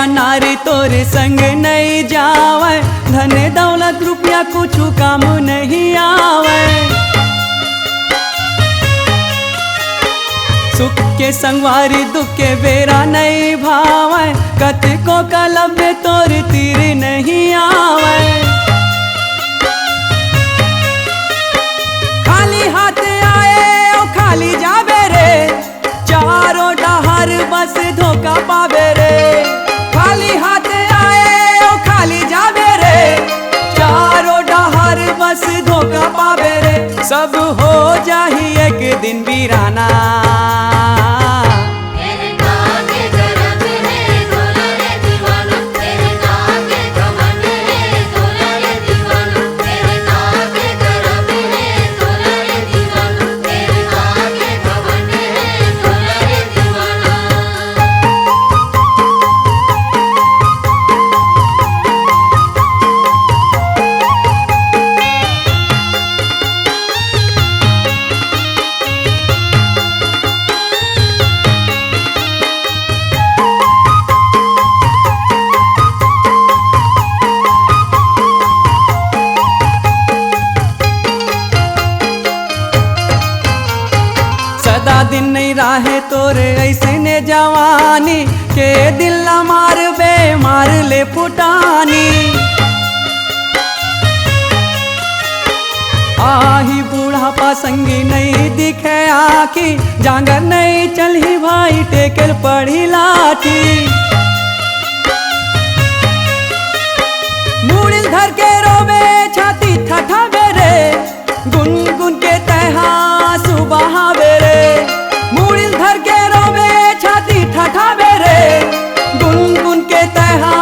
नारी तोरे संग नहीं जावे, धन दौलत रुपया कुछ काम नहीं आवे। सुख के संगवारी दुख के बेरा नहीं भावे, कतको कलम में तोर तीर नहीं आवे। खाली हाथ आए ओ खाली जावे रे, चारों डहर बस धोखा पावे रे। खाली हाथ आए ओ खाली जावे रे, चारों डहर बस धोखा पावे रे। सब हो जाही एक दिन वीराना, दिन नहीं राहे तोरे ऐसे ने जवानी के दिल मार बे मार ले फुटानी। आही बूढ़ापा संगी नहीं दिखे आखी, जांगर नहीं चली भाई टेकल पड़ी लाठी। मुड़िल धर के रोवे छाती ठठावे रे, गुनगुन के तहा सुबह बेरे। मुड़िल धर के रोवे छाती ठठावे रे, गुनगुन के तहा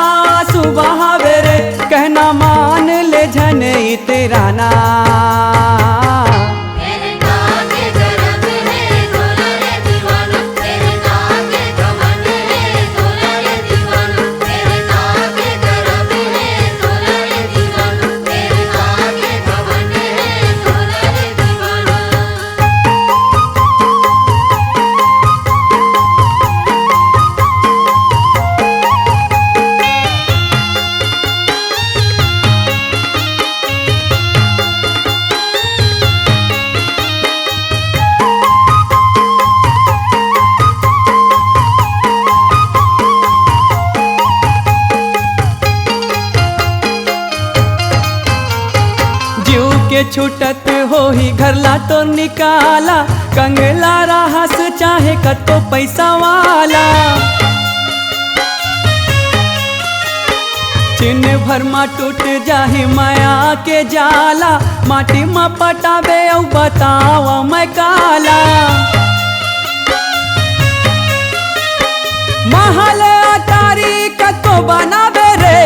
सुबह बेरे। कहना मान ले झन इतराना, के छूटत हो ही घरला तो निकाला। कंगला रहस चाहे कतो पैसा वाला, चिन्ह भर मा टूट जाहे माया के जाला। माटी मा पटावे औ बताव मैं काला, महल अटारी कतो बनावे रे,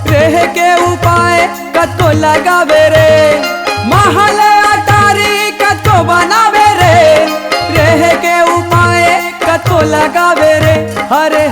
रह के उपाय कतो लगावे रे। महल अटारी कतो बनावे रे, रह के उपाय कतो लगावे रे। हरे